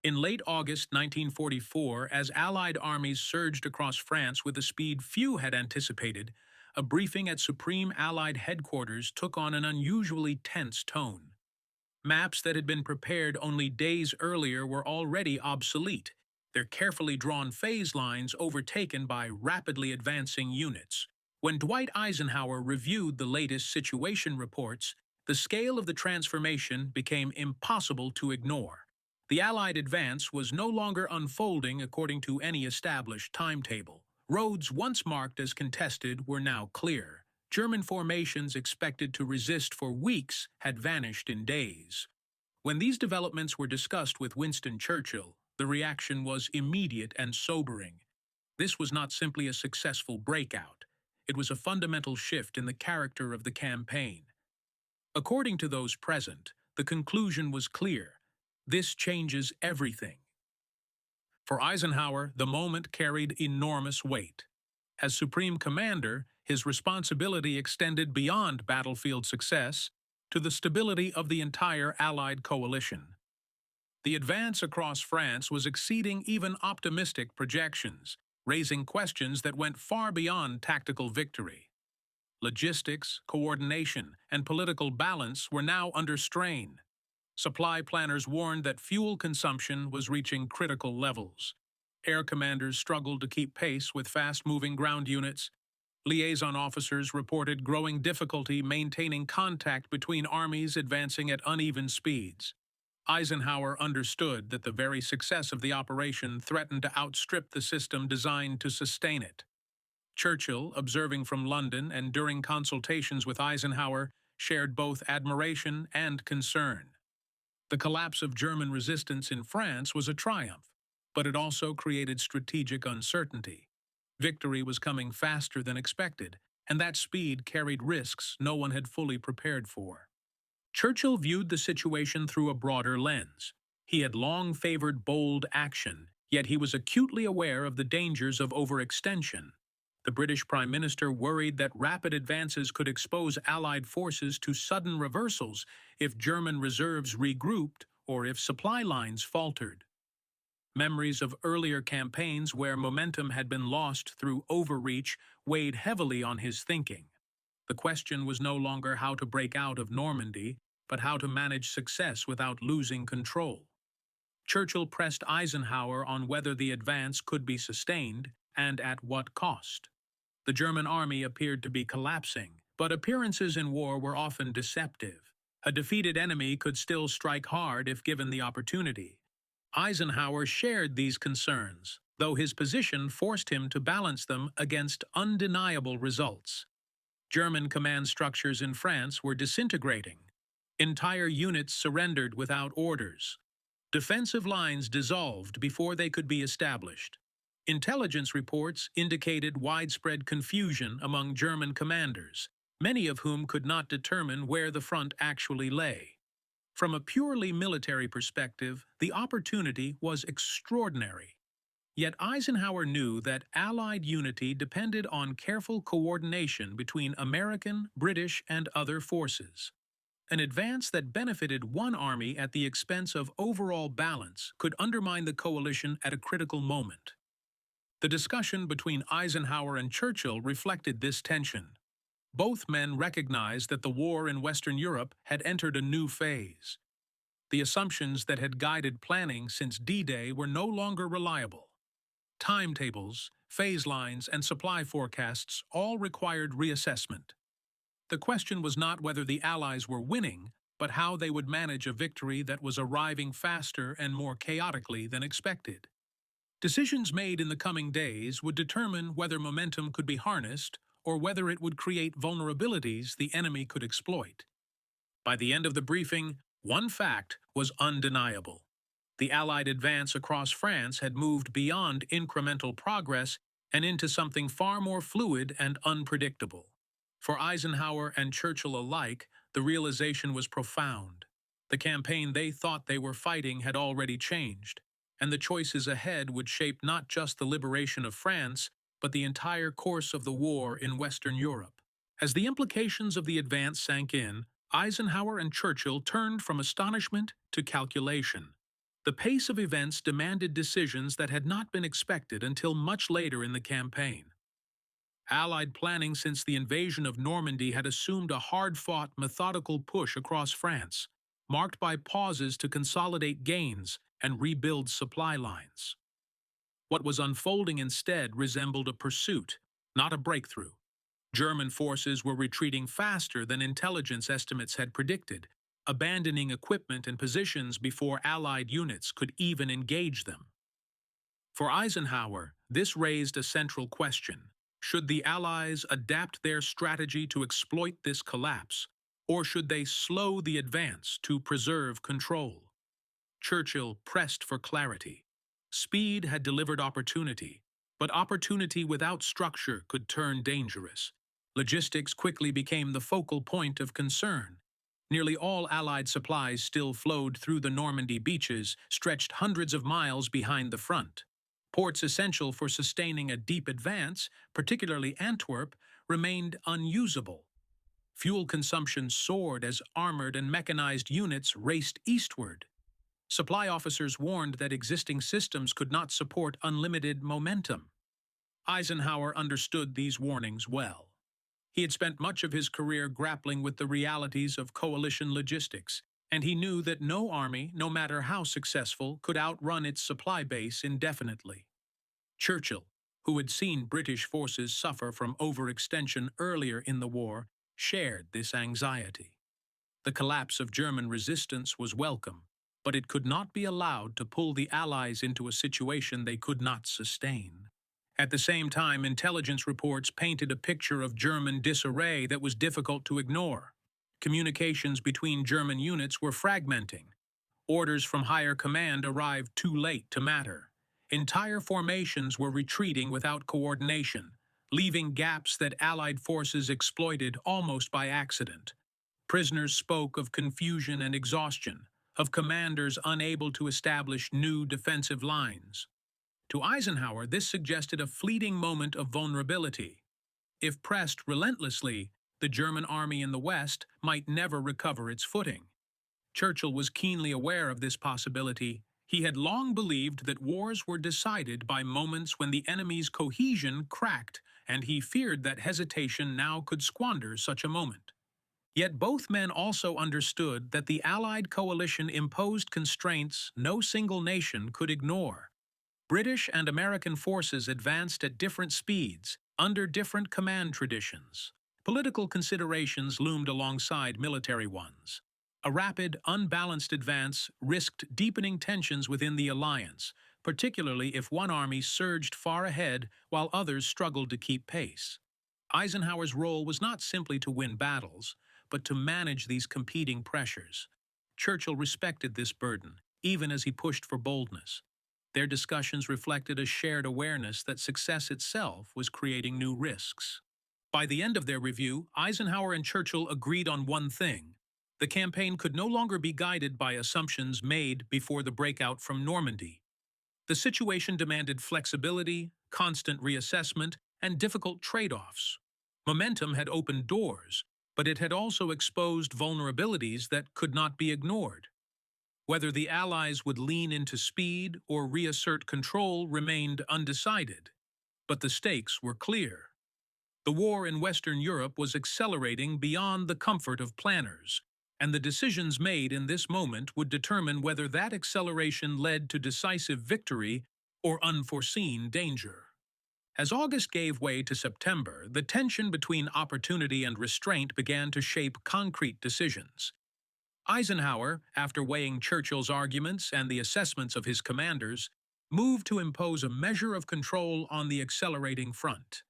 In late August 1944, as Allied armies surged across France with a speed few had anticipated, a briefing at Supreme Allied headquarters took on an unusually tense tone. Maps that had been prepared only days earlier were already obsolete, their carefully drawn phase lines overtaken by rapidly advancing units. When Dwight Eisenhower reviewed the latest situation reports, the scale of the transformation became impossible to ignore. The Allied advance was no longer unfolding according to any established timetable. Roads once marked as contested were now clear. German formations expected to resist for weeks had vanished in days. When these developments were discussed with Winston Churchill, the reaction was immediate and sobering. This was not simply a successful breakout. It was a fundamental shift in the character of the campaign. According to those present, the conclusion was clear. This changes everything. For Eisenhower, the moment carried enormous weight. As Supreme Commander, his responsibility extended beyond battlefield success to the stability of the entire Allied coalition. The advance across France was exceeding even optimistic projections, raising questions that went far beyond tactical victory. Logistics, coordination, and political balance were now under strain. Supply planners warned that fuel consumption was reaching critical levels. Air commanders struggled to keep pace with fast-moving ground units. Liaison officers reported growing difficulty maintaining contact between armies advancing at uneven speeds. Eisenhower understood that the very success of the operation threatened to outstrip the system designed to sustain it. Churchill, observing from London and during consultations with Eisenhower, shared both admiration and concern. The collapse of German resistance in France was a triumph, but it also created strategic uncertainty. Victory was coming faster than expected, and that speed carried risks no one had fully prepared for. Churchill viewed the situation through a broader lens. He had long favored bold action, yet he was acutely aware of the dangers of overextension. The British Prime Minister worried that rapid advances could expose Allied forces to sudden reversals if German reserves regrouped or if supply lines faltered. Memories of earlier campaigns where momentum had been lost through overreach weighed heavily on his thinking. The question was no longer how to break out of Normandy, but how to manage success without losing control. Churchill pressed Eisenhower on whether the advance could be sustained and at what cost. The German army appeared to be collapsing, but appearances in war were often deceptive. A defeated enemy could still strike hard if given the opportunity. Eisenhower shared these concerns, though his position forced him to balance them against undeniable results. German command structures in France were disintegrating. Entire units surrendered without orders. Defensive lines dissolved before they could be established. Intelligence reports indicated widespread confusion among German commanders, many of whom could not determine where the front actually lay. From a purely military perspective, the opportunity was extraordinary. Yet Eisenhower knew that Allied unity depended on careful coordination between American, British, and other forces. An advance that benefited one army at the expense of overall balance could undermine the coalition at a critical moment. The discussion between Eisenhower and Churchill reflected this tension. Both men recognized that the war in Western Europe had entered a new phase. The assumptions that had guided planning since D-Day were no longer reliable. Timetables, phase lines, and supply forecasts all required reassessment. The question was not whether the Allies were winning, but how they would manage a victory that was arriving faster and more chaotically than expected. Decisions made in the coming days would determine whether momentum could be harnessed or whether it would create vulnerabilities the enemy could exploit. By the end of the briefing, one fact was undeniable. The Allied advance across France had moved beyond incremental progress and into something far more fluid and unpredictable. For Eisenhower and Churchill alike, the realization was profound. The campaign they thought they were fighting had already changed, and the choices ahead would shape not just the liberation of France, but the entire course of the war in Western Europe. As the implications of the advance sank in, Eisenhower and Churchill turned from astonishment to calculation. The pace of events demanded decisions that had not been expected until much later in the campaign. Allied planning since the invasion of Normandy had assumed a hard-fought, methodical push across France, marked by pauses to consolidate gains and rebuild supply lines. What was unfolding instead resembled a pursuit, not a breakthrough. German forces were retreating faster than intelligence estimates had predicted, abandoning equipment and positions before Allied units could even engage them. For Eisenhower, this raised a central question. Should the Allies adapt their strategy to exploit this collapse, or should they slow the advance to preserve control? Churchill pressed for clarity. Speed had delivered opportunity, but opportunity without structure could turn dangerous. Logistics quickly became the focal point of concern. Nearly all Allied supplies still flowed through the Normandy beaches, stretched hundreds of miles behind the front. Ports essential for sustaining a deep advance, particularly Antwerp, remained unusable. Fuel consumption soared as armored and mechanized units raced eastward. Supply officers warned that existing systems could not support unlimited momentum. Eisenhower understood these warnings well. He had spent much of his career grappling with the realities of coalition logistics, and he knew that no army, no matter how successful, could outrun its supply base indefinitely. Churchill, who had seen British forces suffer from overextension earlier in the war, shared this anxiety. The collapse of German resistance was welcome, but it could not be allowed to pull the Allies into a situation they could not sustain. At the same time, intelligence reports painted a picture of German disarray that was difficult to ignore. Communications between German units were fragmenting. Orders from higher command arrived too late to matter. Entire formations were retreating without coordination, leaving gaps that Allied forces exploited almost by accident. Prisoners spoke of confusion and exhaustion, of commanders unable to establish new defensive lines. To Eisenhower, this suggested a fleeting moment of vulnerability. If pressed relentlessly, the German army in the West might never recover its footing. Churchill was keenly aware of this possibility. He had long believed that wars were decided by moments when the enemy's cohesion cracked, and he feared that hesitation now could squander such a moment. Yet both men also understood that the Allied coalition imposed constraints no single nation could ignore. British and American forces advanced at different speeds, under different command traditions. Political considerations loomed alongside military ones. A rapid, unbalanced advance risked deepening tensions within the alliance, particularly if one army surged far ahead while others struggled to keep pace. Eisenhower's role was not simply to win battles, but to manage these competing pressures. Churchill respected this burden, even as he pushed for boldness. Their discussions reflected a shared awareness that success itself was creating new risks. By the end of their review, Eisenhower and Churchill agreed on one thing. The campaign could no longer be guided by assumptions made before the breakout from Normandy. The situation demanded flexibility, constant reassessment, and difficult trade-offs. Momentum had opened doors, but it had also exposed vulnerabilities that could not be ignored. Whether the Allies would lean into speed or reassert control remained undecided, but the stakes were clear. The war in Western Europe was accelerating beyond the comfort of planners, and the decisions made in this moment would determine whether that acceleration led to decisive victory or unforeseen danger. As August gave way to September, the tension between opportunity and restraint began to shape concrete decisions. Eisenhower, after weighing Churchill's arguments and the assessments of his commanders, moved to impose a measure of control on the accelerating front.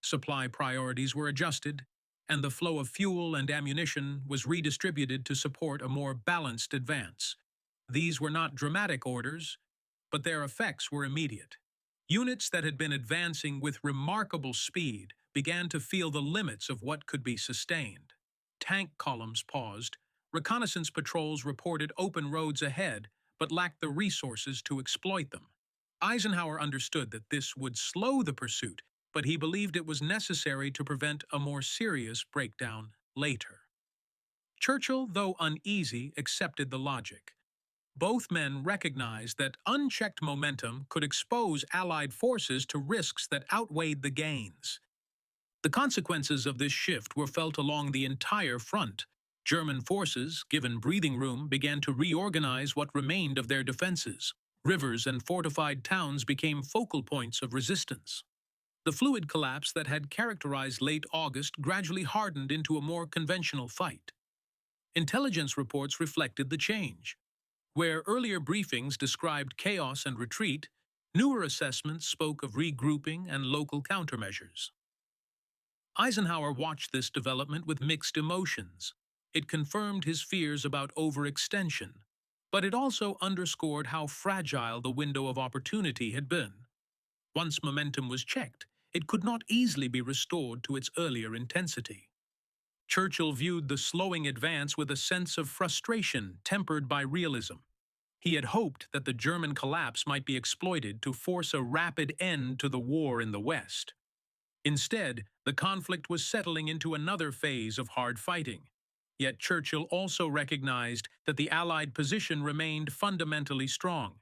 Supply priorities were adjusted, and the flow of fuel and ammunition was redistributed to support a more balanced advance. These were not dramatic orders, but their effects were immediate. Units that had been advancing with remarkable speed began to feel the limits of what could be sustained. Tank columns paused. Reconnaissance patrols reported open roads ahead, but lacked the resources to exploit them. Eisenhower understood that this would slow the pursuit, but he believed it was necessary to prevent a more serious breakdown later. Churchill, though uneasy, accepted the logic. Both men recognized that unchecked momentum could expose Allied forces to risks that outweighed the gains. The consequences of this shift were felt along the entire front. German forces, given breathing room, began to reorganize what remained of their defenses. Rivers and fortified towns became focal points of resistance. The fluid collapse that had characterized late August gradually hardened into a more conventional fight. Intelligence reports reflected the change. Where earlier briefings described chaos and retreat, newer assessments spoke of regrouping and local countermeasures. Eisenhower watched this development with mixed emotions. It confirmed his fears about overextension, but it also underscored how fragile the window of opportunity had been. Once momentum was checked, it could not easily be restored to its earlier intensity. Churchill viewed the slowing advance with a sense of frustration tempered by realism. He had hoped that the German collapse might be exploited to force a rapid end to the war in the West. Instead, the conflict was settling into another phase of hard fighting. Yet Churchill also recognized that the Allied position remained fundamentally strong.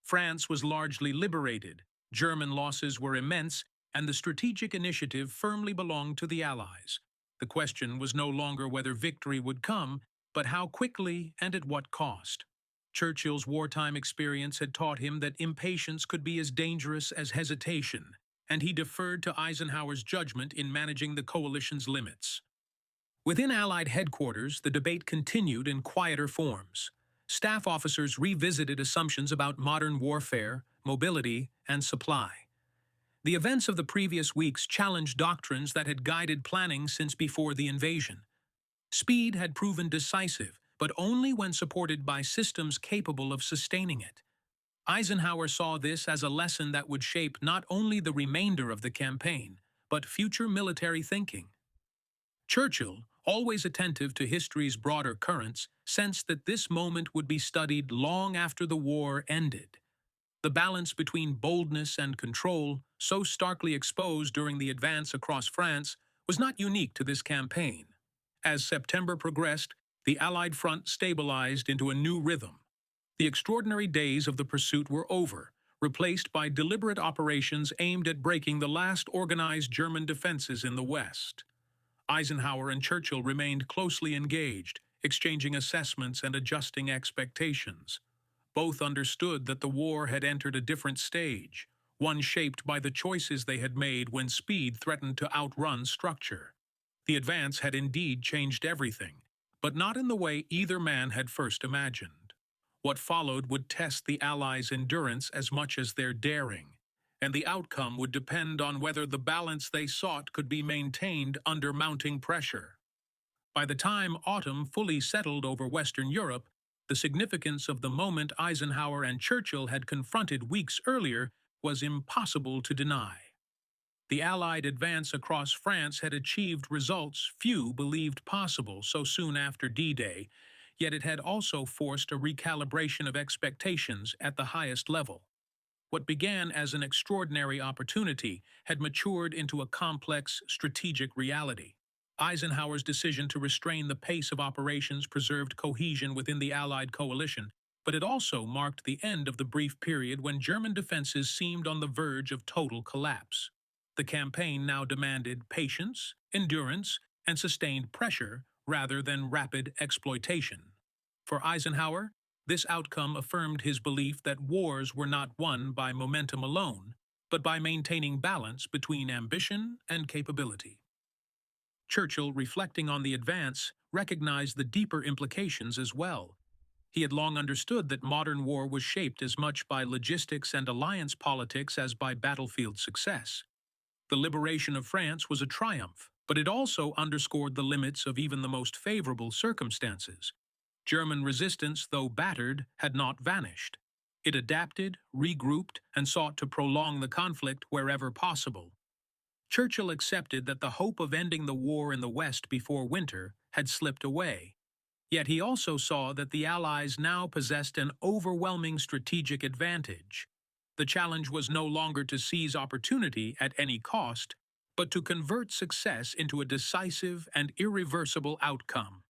France was largely liberated, German losses were immense, and the strategic initiative firmly belonged to the Allies. The question was no longer whether victory would come, but how quickly and at what cost. Churchill's wartime experience had taught him that impatience could be as dangerous as hesitation, and he deferred to Eisenhower's judgment in managing the coalition's limits. Within Allied headquarters, the debate continued in quieter forms. Staff officers revisited assumptions about modern warfare, mobility, and supply. The events of the previous weeks challenged doctrines that had guided planning since before the invasion. Speed had proven decisive, but only when supported by systems capable of sustaining it. Eisenhower saw this as a lesson that would shape not only the remainder of the campaign, but future military thinking. Churchill, always attentive to history's broader currents, sensed that this moment would be studied long after the war ended. The balance between boldness and control, so starkly exposed during the advance across France, was not unique to this campaign. As September progressed, the Allied front stabilized into a new rhythm. The extraordinary days of the pursuit were over, replaced by deliberate operations aimed at breaking the last organized German defenses in the West. Eisenhower and Churchill remained closely engaged, exchanging assessments and adjusting expectations. Both understood that the war had entered a different stage, one shaped by the choices they had made when speed threatened to outrun structure. The advance had indeed changed everything, but not in the way either man had first imagined. What followed would test the Allies' endurance as much as their daring, and the outcome would depend on whether the balance they sought could be maintained under mounting pressure. By the time autumn fully settled over Western Europe, the significance of the moment Eisenhower and Churchill had confronted weeks earlier was impossible to deny. The Allied advance across France had achieved results few believed possible so soon after D-Day, yet it had also forced a recalibration of expectations at the highest level. What began as an extraordinary opportunity had matured into a complex strategic reality. Eisenhower's decision to restrain the pace of operations preserved cohesion within the Allied coalition, but it also marked the end of the brief period when German defenses seemed on the verge of total collapse. The campaign now demanded patience, endurance, and sustained pressure rather than rapid exploitation. For Eisenhower, this outcome affirmed his belief that wars were not won by momentum alone, but by maintaining balance between ambition and capability. Churchill, reflecting on the advance, recognized the deeper implications as well. He had long understood that modern war was shaped as much by logistics and alliance politics as by battlefield success. The liberation of France was a triumph, but it also underscored the limits of even the most favorable circumstances. German resistance, though battered, had not vanished. It adapted, regrouped, and sought to prolong the conflict wherever possible. Churchill accepted that the hope of ending the war in the West before winter had slipped away. Yet he also saw that the Allies now possessed an overwhelming strategic advantage. The challenge was no longer to seize opportunity at any cost, but to convert success into a decisive and irreversible outcome.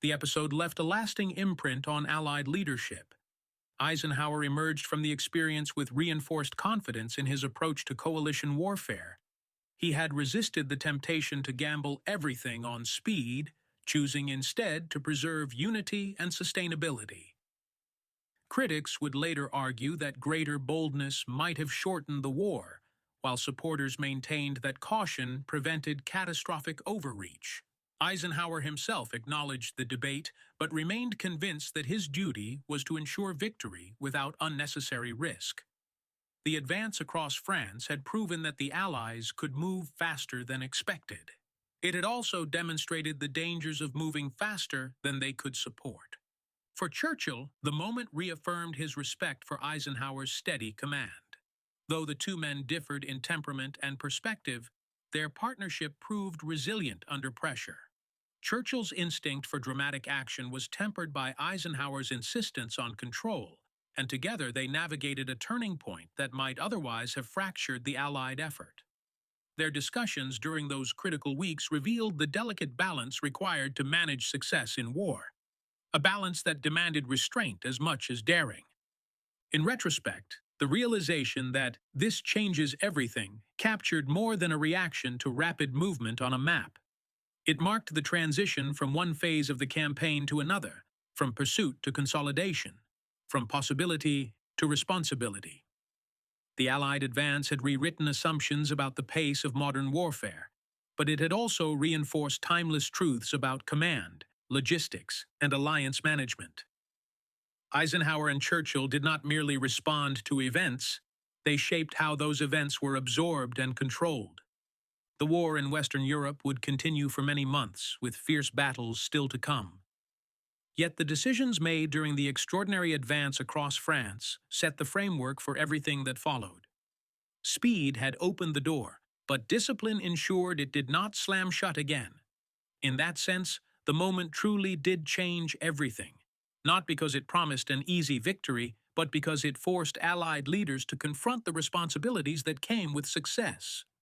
The episode left a lasting imprint on Allied leadership. Eisenhower emerged from the experience with reinforced confidence in his approach to coalition warfare. He had resisted the temptation to gamble everything on speed, choosing instead to preserve unity and sustainability. Critics would later argue that greater boldness might have shortened the war, while supporters maintained that caution prevented catastrophic overreach. Eisenhower himself acknowledged the debate, but remained convinced that his duty was to ensure victory without unnecessary risk. The advance across France had proven that the Allies could move faster than expected. It had also demonstrated the dangers of moving faster than they could support. For Churchill, the moment reaffirmed his respect for Eisenhower's steady command. Though the two men differed in temperament and perspective, their partnership proved resilient under pressure. Churchill's instinct for dramatic action was tempered by Eisenhower's insistence on control, and together they navigated a turning point that might otherwise have fractured the Allied effort. Their discussions during those critical weeks revealed the delicate balance required to manage success in war, a balance that demanded restraint as much as daring. In retrospect, the realization that this changes everything captured more than a reaction to rapid movement on a map. It marked the transition from one phase of the campaign to another, from pursuit to consolidation, from possibility to responsibility. The Allied advance had rewritten assumptions about the pace of modern warfare, but it had also reinforced timeless truths about command, logistics, and alliance management. Eisenhower and Churchill did not merely respond to events, they shaped how those events were absorbed and controlled. The war in Western Europe would continue for many months, with fierce battles still to come. Yet the decisions made during the extraordinary advance across France set the framework for everything that followed. Speed had opened the door, but discipline ensured it did not slam shut again. In that sense, the moment truly did change everything, not because it promised an easy victory, but because it forced Allied leaders to confront the responsibilities that came with success.